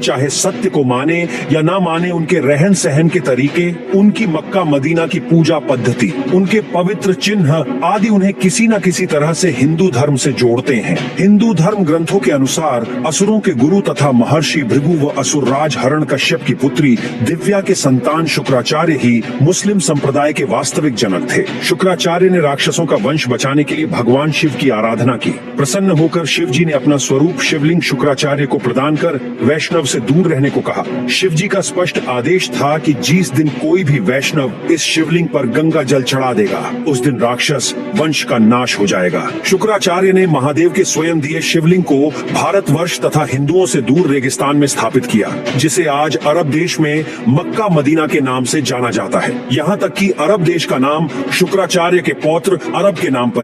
चाहे सत्य को माने या ना माने, उनके रहन सहन के तरीके, उनकी मक्का मदीना की पूजा पद्धति, उनके पवित्र चिन्ह आदि उन्हें किसी न किसी तरह से हिंदू धर्म से जोड़ते हैं। हिंदू धर्म ग्रंथों के अनुसार असुरों के गुरु तथा महर्षि भृगु व असुरराज हिरण्यकश्यप की पुत्री दिव्या के संतान शुक्राचार्य ही मुस्लिम संप्रदाय के वास्तविक जनक थे। शुक्राचार्य ने राक्षसों का वंश बचाने के लिए भगवान शिव की आराधना की। प्रसन्न होकर शिव जी ने अपना स्वरूप शिवलिंग शुक्राचार्य को प्रदान कर वैष्णव से दूर रहने को कहा। शिव जी का स्पष्ट आदेश था कि जिस दिन कोई भी वैष्णव इस शिवलिंग पर गंगा जल चढ़ा देगा, उस दिन राक्षस वंश का नाश हो जाएगा। शुक्राचार्य ने महादेव के स्वयं दिए शिवलिंग को भारतवर्ष तथा हिंदुओं से दूर रेगिस्तान में स्थापित किया, जिसे आज अरब देश में मक्का मदीना के नाम से जाना जाता है। यहाँ तक कि अरब देश का नाम शुक्राचार्य के पौत्र अरब के नाम पर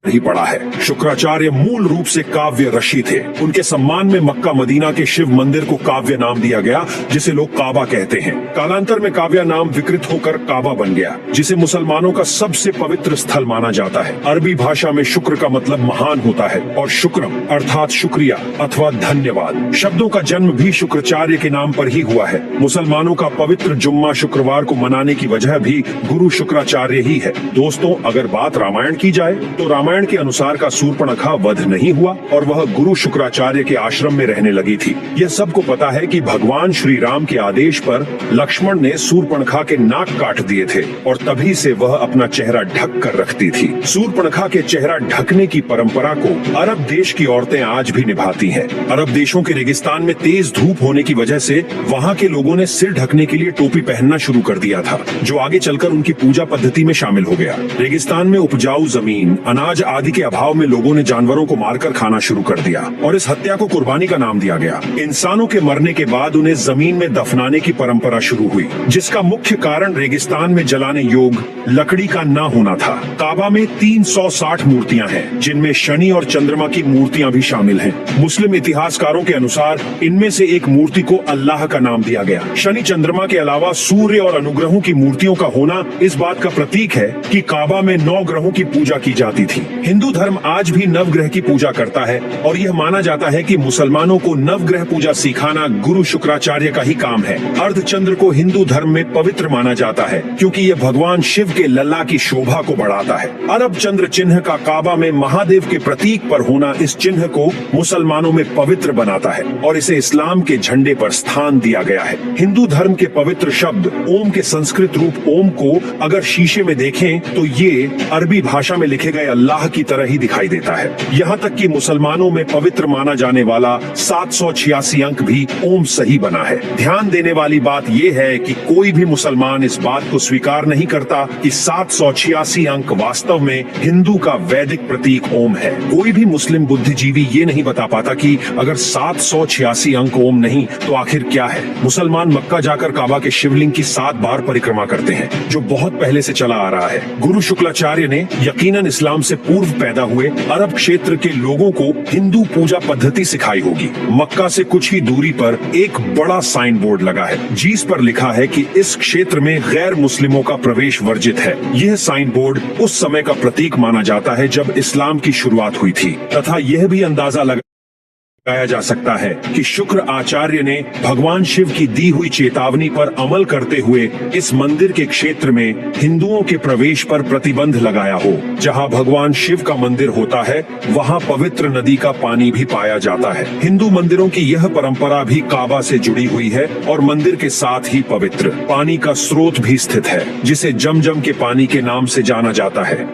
ही पड़ा है। शुक्राचार्य मूल रूप से काव्य ऋषि थे। उनके सम्मान में मक्का मदीना के शिव मंदिर को काव्य नाम दिया गया, जिसे लोग काबा कहते हैं। कालांतर में काव्य नाम विकृत होकर काबा बन गया, जिसे मुसलमानों का सबसे पवित्र स्थल माना जाता है। अरबी भाषा में शुक्र का मतलब महान होता है और शुक्रम अर्थात शुक्रिया अथवा धन्यवाद शब्दों का जन्म भी शुक्राचार्य के नाम पर ही हुआ है। मुसलमानों का पवित्र जुम्मा शुक्रवार को मनाने की वजह भी गुरु शुक्राचार्य ही है। दोस्तों, अगर बात रामायण की जाए तो रामायण के अनुसार का शूर्पणखा वध नहीं हुआ और वह गुरु शुक्राचार्य के आश्रम में रहने लगी थी। यह सबको पता है कि भगवान श्री राम के आदेश पर लक्ष्मण ने शूर्पणखा के नाक काट दिए थे और तभी से वह अपना चेहरा ढक कर रखती थी। शूर्पणखा के चेहरा ढकने की परंपरा को अरब देश की औरतें आज भी निभाती हैं। अरब देशों के रेगिस्तान में तेज धूप होने की वजह से वहाँ के लोगों ने सिर ढकने के लिए टोपी पहनना शुरू कर दिया था, जो आगे चलकर उनकी पूजा पद्धति में शामिल हो गया। रेगिस्तान में उपजाऊ जमीन, अनाज आदि के अभाव में लोगों ने जानवरों को मारकर खाना शुरू कर दिया और इस हत्या को कुर्बानी का नाम दिया गया। इंसानों के मरने के बाद उन्हें जमीन में दफनाने की परंपरा शुरू हुई, जिसका मुख्य कारण रेगिस्तान में जलाने योग्य लकड़ी का न होना था। काबा में 360 मूर्तियां हैं, जिनमें शनि और चंद्रमा की मूर्तियां भी शामिल हैं। मुस्लिम इतिहासकारों के अनुसार इनमें से एक मूर्ति को अल्लाह का नाम दिया गया। शनि चंद्रमा के अलावा सूर्य और अनुग्रहों की मूर्तियों का होना इस बात का प्रतीक है कि काबा में 9 ग्रहों की पूजा की जाती थी। हिंदू धर्म आज भी नवग्रह की पूजा करता है और यह माना जाता है कि मुसलमानों को नवग्रह पूजा सिखाना गुरु शुक्राचार्य का ही काम है। अर्धचंद्र को हिंदू धर्म में पवित्र माना जाता है, क्योंकि यह भगवान शिव के लल्ला की शोभा को बढ़ाता है। अरब चंद्र चिन्ह का काबा में महादेव के प्रतीक पर होना इस चिन्ह को मुसलमानों में पवित्र बनाता है और इसे इस्लाम के झंडे पर स्थान दिया गया है। हिंदू धर्म के पवित्र शब्द ओम के संस्कृत रूप ओम को अगर शीशे में देखें तो ये अरबी भाषा में लिखे गए अल्लाह की तरह ही दिखाई देता है। यहाँ तक कि मुसलमानों में पवित्र माना जाने वाला 786 अंक भी ओम सही बना है। ध्यान देने वाली बात यह है कि कोई भी मुसलमान इस बात को स्वीकार नहीं करता कि 786 अंक वास्तव में हिंदू का वैदिक प्रतीक ओम है। कोई भी मुस्लिम बुद्धिजीवी ये नहीं बता पाता कि अगर 786 अंक ओम नहीं तो आखिर क्या है। मुसलमान मक्का जाकर काबा के शिवलिंग की 7 बार परिक्रमा करते हैं, जो बहुत पहले से चला आ रहा है। गुरु शुक्राचार्य ने यकीनन इस्लाम से पूर्व पैदा हुए अरब क्षेत्र के लोगों को हिंदू पूजा पद्धति सिखाई होगी। मक्का से कुछ ही दूरी पर एक बड़ा साइन बोर्ड लगा है, जिस पर लिखा है कि इस क्षेत्र में गैर मुस्लिमों का प्रवेश वर्जित है। यह साइन बोर्ड उस समय का प्रतीक माना जाता है जब इस्लाम की शुरुआत हुई थी, तथा यह भी अंदाजा लगाया जा सकता है कि शुक्र आचार्य ने भगवान शिव की दी हुई चेतावनी पर अमल करते हुए इस मंदिर के क्षेत्र में हिंदुओं के प्रवेश पर प्रतिबंध लगाया हो। जहां भगवान शिव का मंदिर होता है, वहां पवित्र नदी का पानी भी पाया जाता है। हिंदू मंदिरों की यह परंपरा भी काबा से जुड़ी हुई है और मंदिर के साथ ही पवित्र पानी का स्रोत भी स्थित है, जिसे जमजम के पानी के नाम से जाना जाता है।